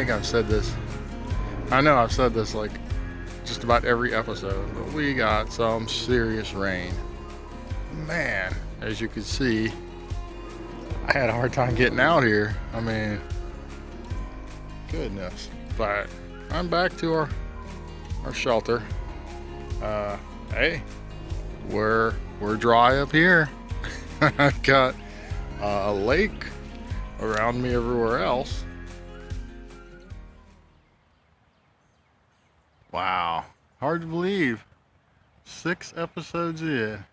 think I've said this. I know I've said this like just about every episode, but we got some serious rain. Man, as you can see, I had a hard time getting out here. I mean, goodness. But I'm back to our shelter. Hey, we're dry up here. I've got a lake around me everywhere else. Wow, hard to believe. 6 episodes in.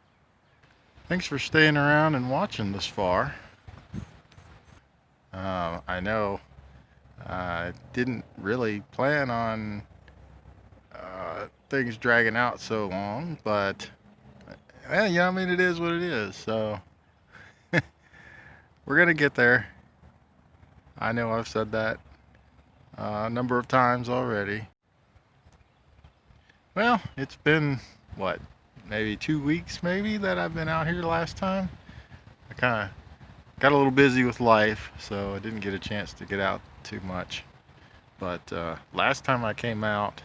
Thanks for staying around and watching this far. I know I didn't really plan on things dragging out so long, but yeah, I mean, it is what it is. So we're gonna get there. I know I've said that a number of times already. Well, it's been what, maybe 2 weeks maybe that I've been out here last time. I kind of got a little busy with life, so I didn't get a chance to get out too much. But last time I came out,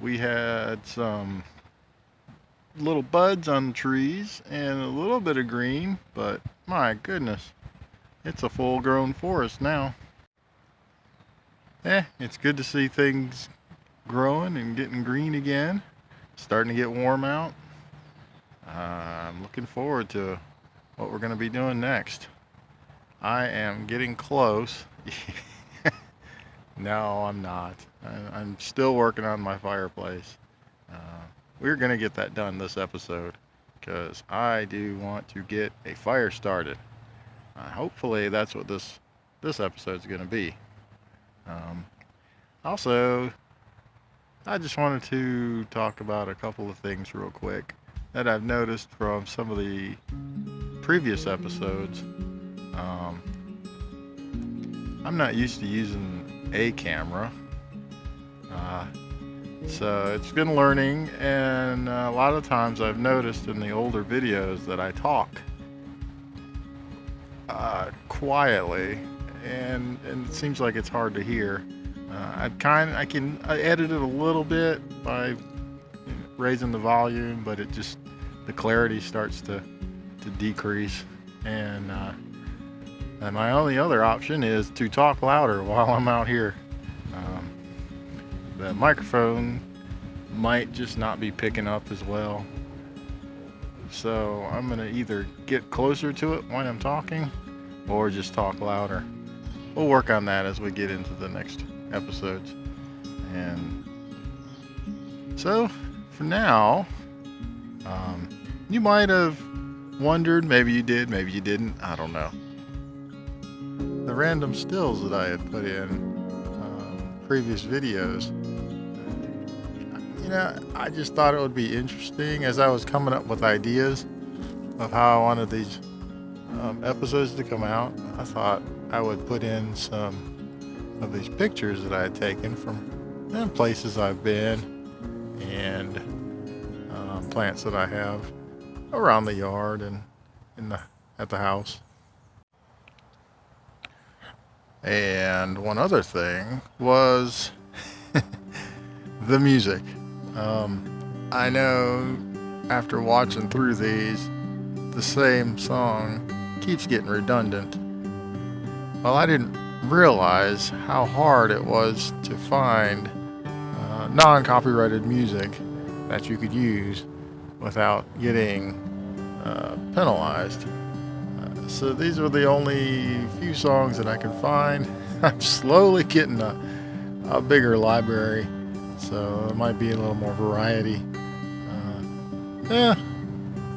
we had some little buds on the trees and a little bit of green, but my goodness, it's a full-grown forest now. It's good to see things growing and getting green again. Starting to get warm out. I'm looking forward to what we're going to be doing next. I am getting close. No, I'm not. I'm still working on my fireplace. We're going to get that done this episode because I do want to get a fire started. Hopefully that's what this episode is going to be. Also, I just wanted to talk about a couple of things real quick that I've noticed from some of the previous episodes. I'm not used to using a camera, so it's been learning, and a lot of times I've noticed in the older videos that I talk quietly, and it seems like it's hard to hear. I edit it a little bit by raising the volume, but the clarity starts to decrease, and my only other option is to talk louder while I'm out here. The microphone might just not be picking up as well, so I'm gonna either get closer to it when I'm talking or just talk louder. We'll work on that as we get into the next episodes. And so for now, you might have wondered, maybe you did, maybe you didn't, I don't know, the random stills that I had put in previous videos. I just thought it would be interesting as I was coming up with ideas of how I wanted these episodes to come out. I thought I would put in some of these pictures that I had taken from places I've been and plants that I have around the yard and at the house. And one other thing was the music. I know after watching through these, the same song keeps getting redundant. Well, I didn't realize how hard it was to find non-copyrighted music that you could use without getting penalized. So these are the only few songs that I can find. I'm slowly getting a bigger library, so there might be a little more variety.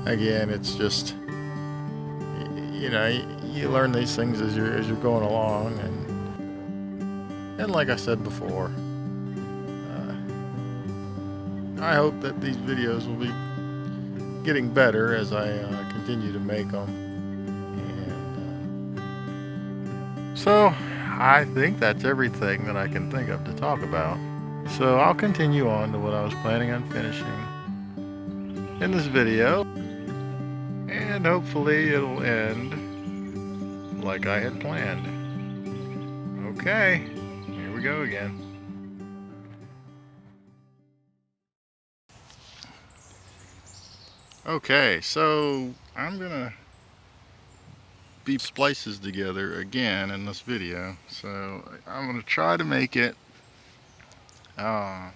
Again, it's just, you learn these things as you're going along, and like I said before, I hope that these videos will be getting better as I continue to make them. And so I think that's everything that I can think of to talk about. So I'll continue on to what I was planning on finishing in this video, and hopefully it'll end like I had planned. Okay, here we go again. Okay, so I'm gonna be splices together again in this video. So I'm gonna try to make it as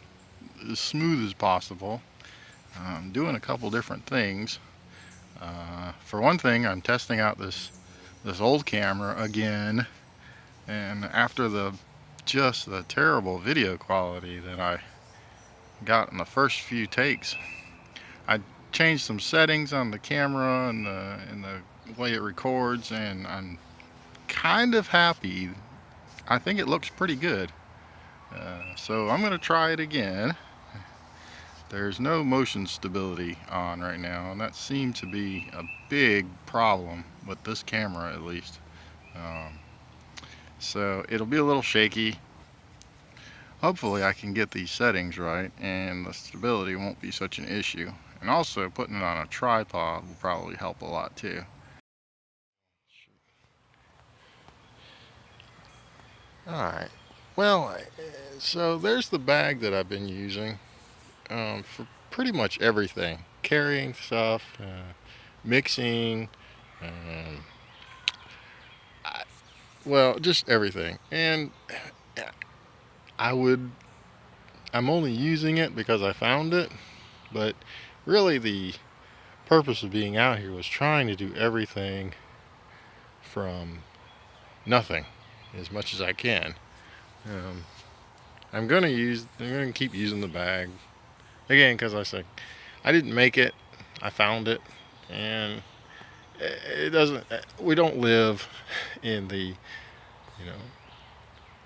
smooth as possible. I'm doing a couple different things. For one thing, I'm testing out this old camera again, and after the terrible video quality that I got in the first few takes, I changed some settings on the camera and the way it records, and I'm kind of happy. I think it looks pretty good. So I'm going to try it again. There's no motion stability on right now, and that seemed to be a big problem with this camera, at least. Um, so it'll be a little shaky. Hopefully I can get these settings right and the stability won't be such an issue. And also putting it on a tripod will probably help a lot too. Alright, well, so there's the bag that I've been using for pretty much everything. Carrying stuff, mixing, um, well, just everything. And I'm only using it because I found it, but really the purpose of being out here was trying to do everything from nothing as much as I can. I'm gonna keep using the bag again because I said I didn't make it, I found it, and it doesn't. We don't live in the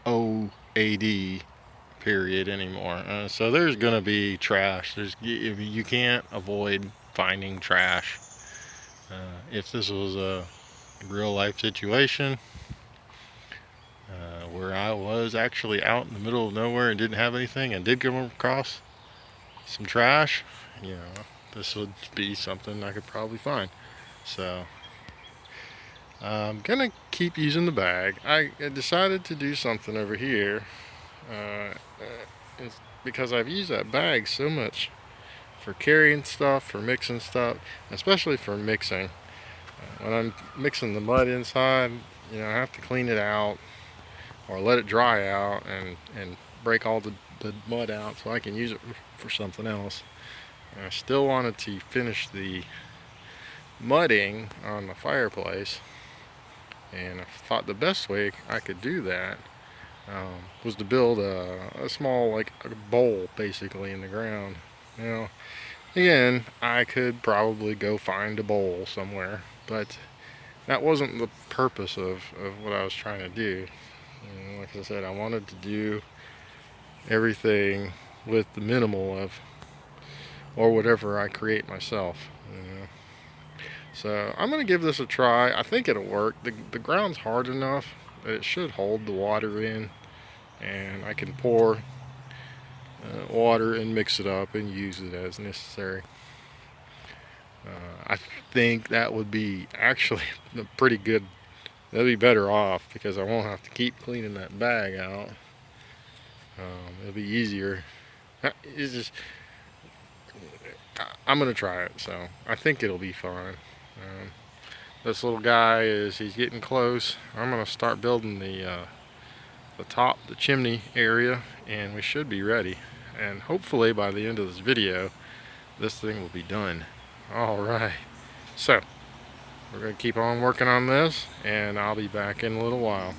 OAD period anymore. So there's gonna be trash. You can't avoid finding trash. If this was a real life situation where I was actually out in the middle of nowhere and didn't have anything and did come across some trash, this would be something I could probably find. So I'm gonna keep using the bag. I decided to do something over here because I've used that bag so much for carrying stuff, for mixing stuff, especially for mixing. When I'm mixing the mud inside, I have to clean it out or let it dry out and break all the mud out so I can use it for something else. And I still wanted to finish the mudding on the fireplace, and I thought the best way I could do that was to build a small, like a bowl basically in the ground. Again, I could probably go find a bowl somewhere, but that wasn't the purpose of what I was trying to do. Like I said, I wanted to do everything with the minimal of, or whatever I create myself. So I'm going to give this a try. I think it'll work. The ground's hard enough that it should hold the water in, and I can pour water and mix it up and use it as necessary. I think that would be actually pretty good. That'd be better off because I won't have to keep cleaning that bag out. It'll be easier. It's just, I'm gonna try it, so I think it'll be fine. This little guy he's getting close. I'm gonna start building the top, the chimney area, and we should be ready. And hopefully by the end of this video, this thing will be done. All right, so we're gonna keep on working on this, and I'll be back in a little while.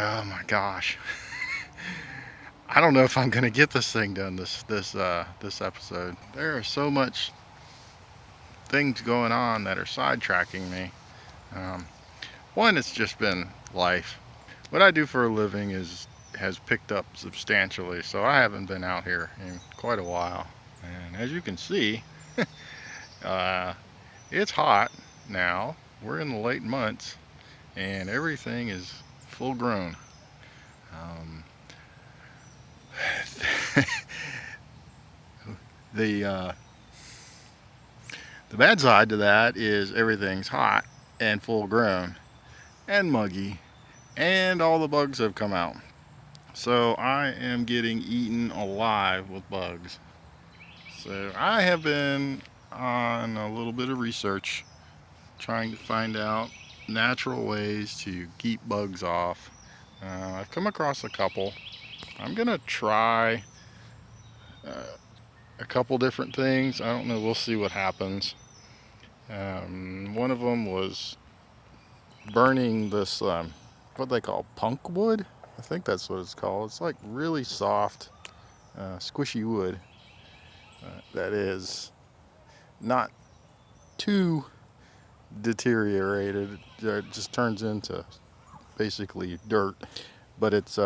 Oh my gosh. I don't know if I'm gonna get this thing done this episode. There are so much things going on that are sidetracking me. One, it's just been life. What I do for a living has picked up substantially, so I haven't been out here in quite a while. And as you can see, it's hot now. We're in the late months, and everything is full grown. The The bad side to that is everything's hot and full grown and muggy, and all the bugs have come out. So I am getting eaten alive with bugs. So I have been on a little bit of research trying to find out natural ways to keep bugs off. I've come across a couple. I'm gonna try a couple different things. I don't know, we'll see what happens. One of them was burning this, what they call punk wood. I think that's what it's called. It's like really soft, squishy wood that is not too deteriorated. It just turns into basically dirt, but it's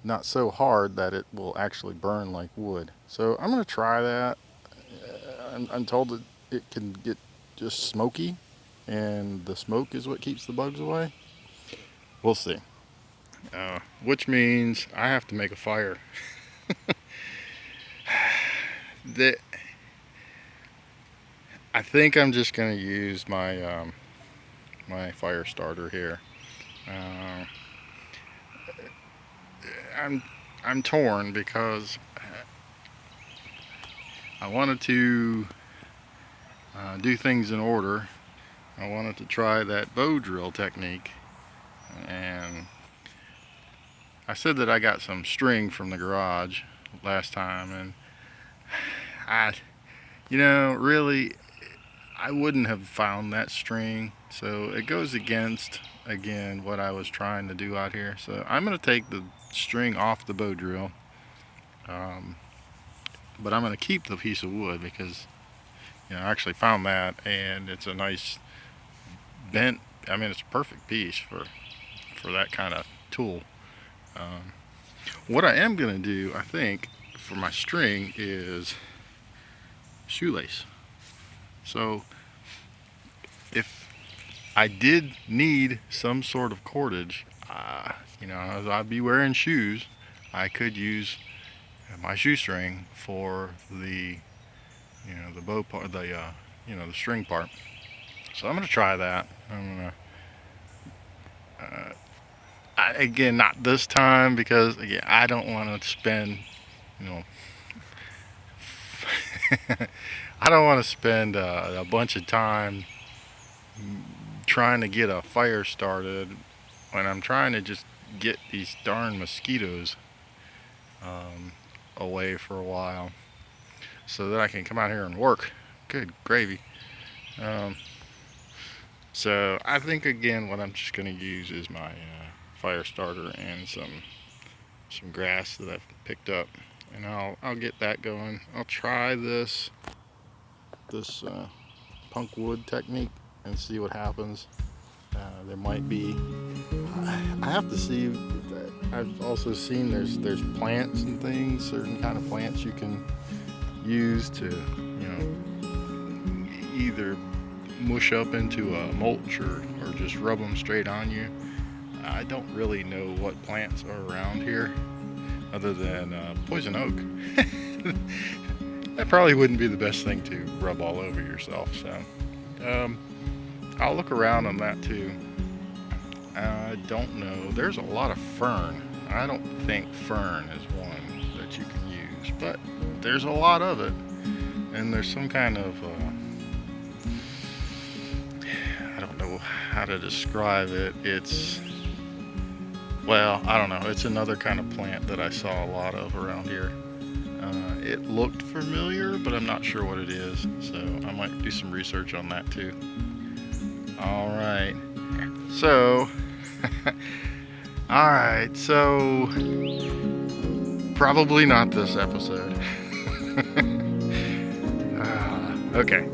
not so hard that it will actually burn like wood. So I'm going to try that. I'm told that it can get just smoky, and the smoke is what keeps the bugs away. We'll see. Which means I have to make a fire. that I think I'm just going to use my my fire starter here. Uh, I'm torn because I wanted to do things in order. I wanted to try that bow drill technique, and I said that I got some string from the garage last time, and really, I wouldn't have found that string, so it goes against, again, what I was trying to do out here. So I'm going to take the string off the bow drill, but I'm going to keep the piece of wood because, I actually found that, and it's a nice bent, it's a perfect piece for that kind of tool. What I am going to do, I think, for my string is shoelace. So if I did need some sort of cordage, as I'd be wearing shoes, I could use my shoestring for the the bow part, the string part. So I'm gonna try that. I'm gonna again, not this time, because again, I don't want to spend I don't want to spend a bunch of time trying to get a fire started when I'm trying to just get these darn mosquitoes away for a while, so that I can come out here and work. Good gravy. So I think, again, what I'm just going to use is my fire starter and some grass that I've picked up, and I'll get that going. I'll try this punk wood technique and see what happens. There might be, I have to see. I've also seen there's plants and things, certain kind of plants you can use to either mush up into a mulch or just rub them straight on you. I don't really know what plants are around here other than poison oak. That probably wouldn't be the best thing to rub all over yourself, so I'll look around on that too. I don't know. There's a lot of fern. I don't think fern is one that you can use, but there's a lot of it, and there's some kind of I don't know how to describe it. I don't know. It's another kind of plant that I saw a lot of around here. It looked familiar, but I'm not sure what it is, so I might do some research on that too. All right. So, probably not this episode. Okay,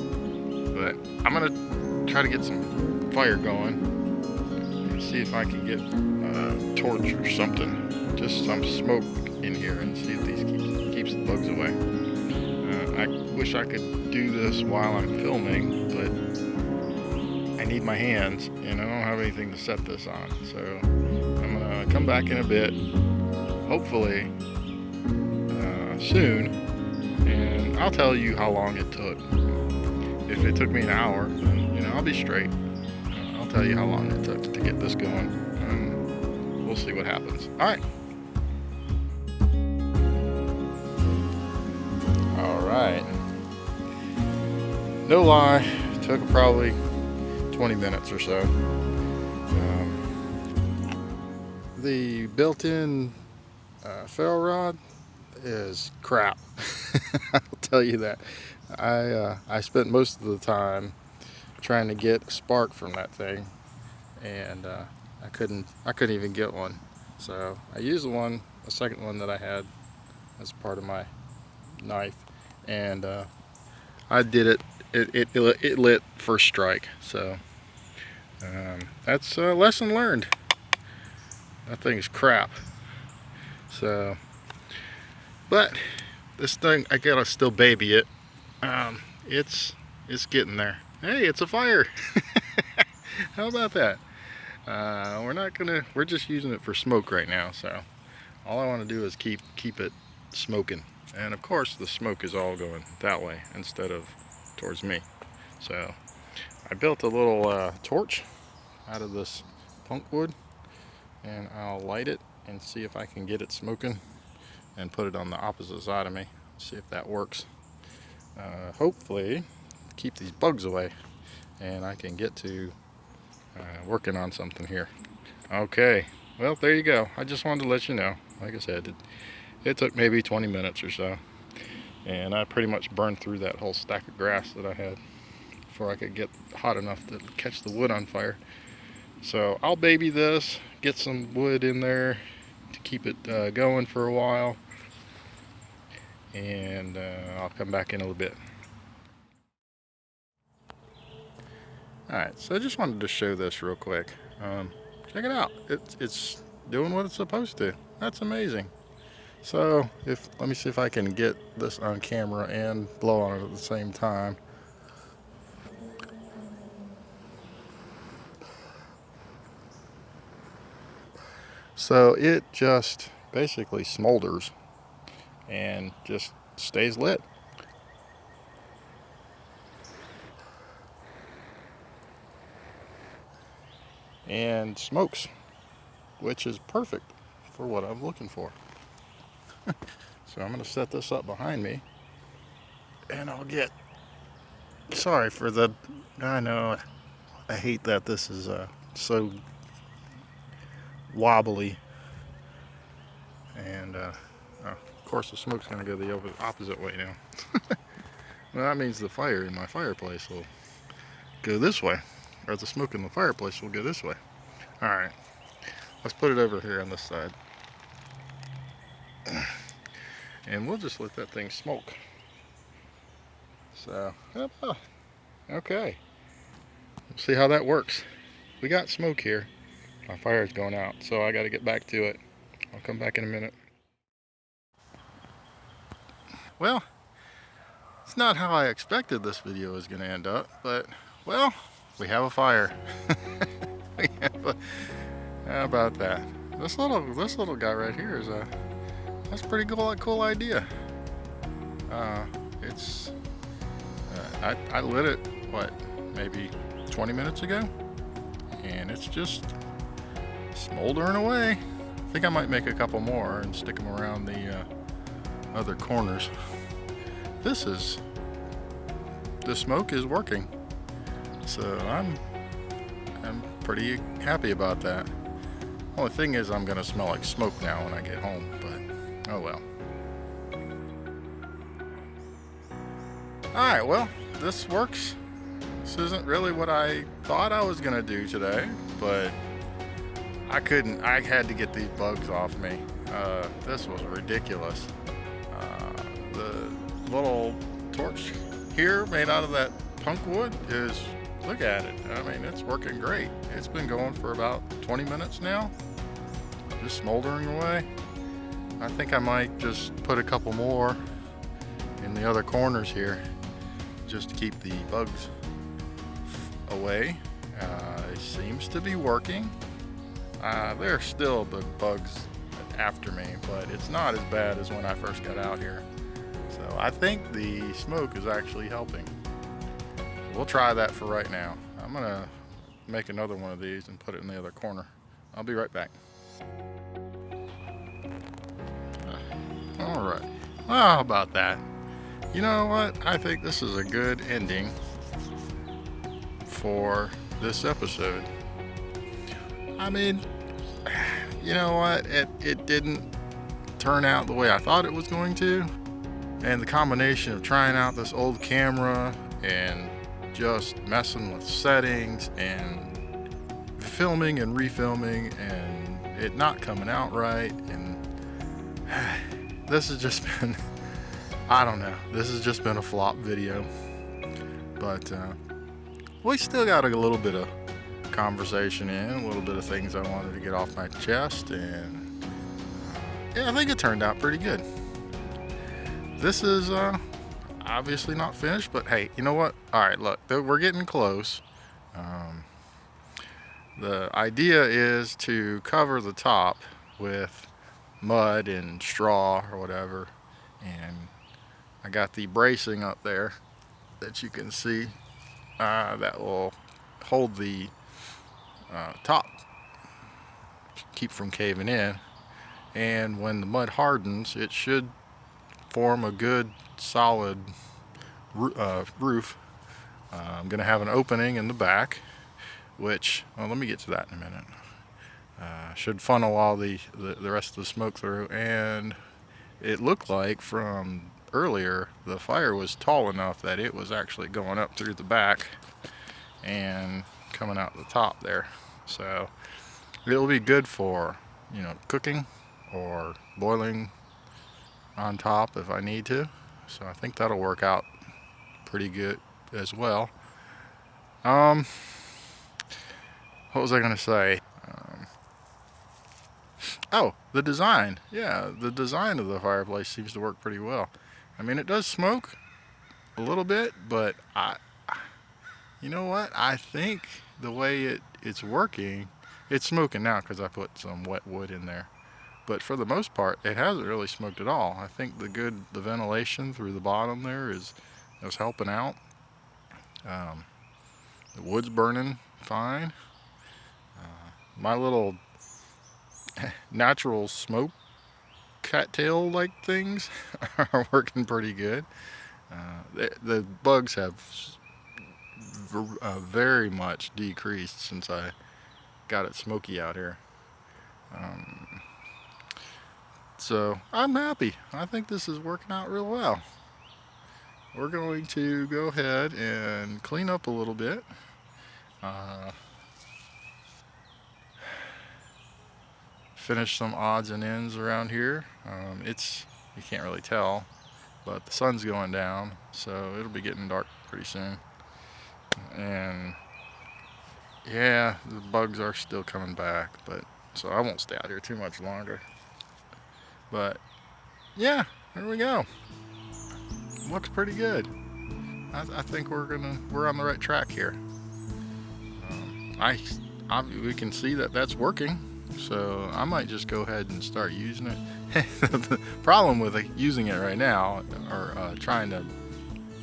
but I'm gonna try to get some fire going and see if I can get a torch or something, just some smoke in here, and see if these keeps the bugs away. I wish I could do this while I'm filming, but I need my hands, and I don't have anything to set this on. So I'm gonna come back in a bit, hopefully soon, and I'll tell you how long it took. if it took me an hour, then I'll be straight. I'll tell you how long it took to get this going, and we'll see what happens. All right. All right. No lie, it took probably 20 minutes or so. The built-in ferro rod is crap. I'll tell you that. I spent most of the time trying to get a spark from that thing, and I couldn't even get one. So I used a second one that I had as part of my knife, and I did it. It lit first strike. So that's a lesson learned. That thing's crap. So, but this thing, I gotta still baby it. It's getting there. Hey, it's a fire. How about that? We're just using it for smoke right now. So all I want to do is keep it smoking. And of course the smoke is all going that way instead of towards me. So I built a little torch out of this punk wood, and I'll light it and see if I can get it smoking and put it on the opposite side of me. See if that works. Hopefully keep these bugs away, and I can get to working on something here. Okay, well, there you go. I just wanted to let you know. Like I said, it took maybe 20 minutes or so, and I pretty much burned through that whole stack of grass that I had before I could get hot enough to catch the wood on fire. So I'll baby this, get some wood in there to keep it going for a while, and I'll come back in a little bit. Alright, so I just wanted to show this real quick. Check it out. It's doing what it's supposed to. That's amazing. So let me see if I can get this on camera and blow on it at the same time. So it just basically smolders and just stays lit. And smokes, which is perfect for what I'm looking for. So I'm going to set this up behind me, and I'll get, sorry for the, I know, I hate that this is so wobbly, and of course the smoke's going to go the opposite way now. Well, that means the fire in my fireplace will go this way, or the smoke in the fireplace will go this way. Alright, let's put it over here on this side, and we'll just let that thing smoke. So, okay, we'll see how that works. We got smoke here. My fire's going out, so I got to get back to it. I'll come back in a minute. Well, it's not how I expected this video was going to end up, but, well, we have a fire. How about that? This little guy right here is that's a pretty cool idea. I lit it, what, maybe 20 minutes ago, and it's just smoldering away. I think I might make a couple more and stick them around the other corners. The smoke is working, so I'm pretty happy about that. Only thing is, I'm gonna smell like smoke now when I get home, but oh well. Alright, well, this works. This isn't really what I thought I was gonna do today, but I had to get these bugs off me. This was ridiculous. The little torch here made out of that punk wood is, look at it. I mean, it's working great. It's been going for about 20 minutes now, just smoldering away. I think I might just put a couple more in the other corners here just to keep the bugs away. It seems to be working. There's still the bugs after me, but it's not as bad as when I first got out here. So I think the smoke is actually helping. we'll try that for right now. I'm gonna make another one of these and put it in the other corner. I'll be right back. All right. Well, how about that? You know what? I think this is a good ending for this episode. I mean, you know what? It didn't turn out the way I thought it was going to. And the combination of trying out this old camera and just messing with settings and filming and refilming and it not coming out right, and this has just been, I don't know, this has just been a flop video. But we still got a little bit of conversation in, a little bit of things I wanted to get off my chest, and yeah, I think it turned out pretty good. This is obviously not finished, but hey, you know what? All right, look, we're getting close. The idea is to cover the top with mud and straw or whatever, and I got the bracing up there that you can see that will hold the top, keep from caving in, and when the mud hardens it should form a good solid roof. I'm gonna have an opening in the back, which, well, let me get to that in a minute. Should funnel all the rest of the smoke through, and it looked like from earlier the fire was tall enough that it was actually going up through the back and coming out the top there. So it'll be good for, you know, cooking or boiling on top if I need to. So I think that'll work out pretty good as well. What was I gonna say? Oh, the design. Yeah, the design of the fireplace seems to work pretty well. I mean, it does smoke a little bit, but you know what? I think the way it's working, it's smoking now because I put some wet wood in there. But for the most part, it hasn't really smoked at all. I think the ventilation through the bottom there is helping out. The wood's burning fine. My little natural smoke cattail like things are working pretty good. The bugs have very much decreased since I got it smoky out here. So I'm happy. I think this is working out real well. We're going to go ahead and clean up a little bit. Finish some odds and ends around here. You can't really tell, but the sun's going down, so it'll be getting dark pretty soon. And yeah, the bugs are still coming back, but so I won't stay out here too much longer. But yeah, here we go. Looks pretty good. I think we're on the right track here. We can see that that's working, so I might just go ahead and start using it. The problem with using it right now, or trying to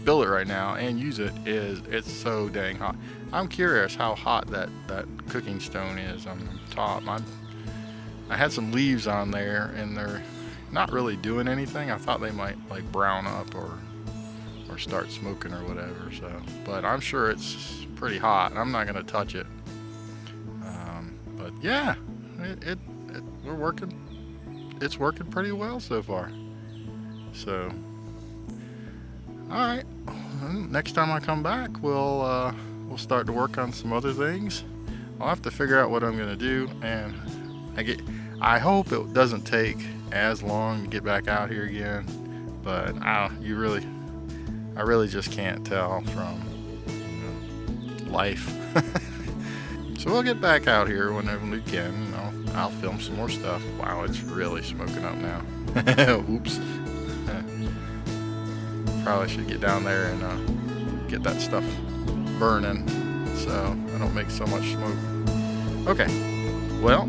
build it right now and use it, is it's so dang hot. I'm curious how hot that cooking stone is on the top. I had some leaves on there and they're not really doing anything. I thought they might like brown up or start smoking or whatever. So, but I'm sure it's pretty hot. I'm not gonna touch it. But yeah, we're working. It's working pretty well so far. So, all right. Next time I come back, we'll start to work on some other things. I'll have to figure out what I'm gonna do, and I hope it doesn't take as long to get back out here again. But I really just can't tell from life. So we'll get back out here whenever we can. I'll film some more stuff. Wow, it's really smoking up now. Oops. Probably should get down there and get that stuff burning so I don't make so much smoke. Okay, well,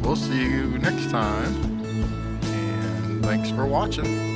we'll see you next time, and thanks for watching.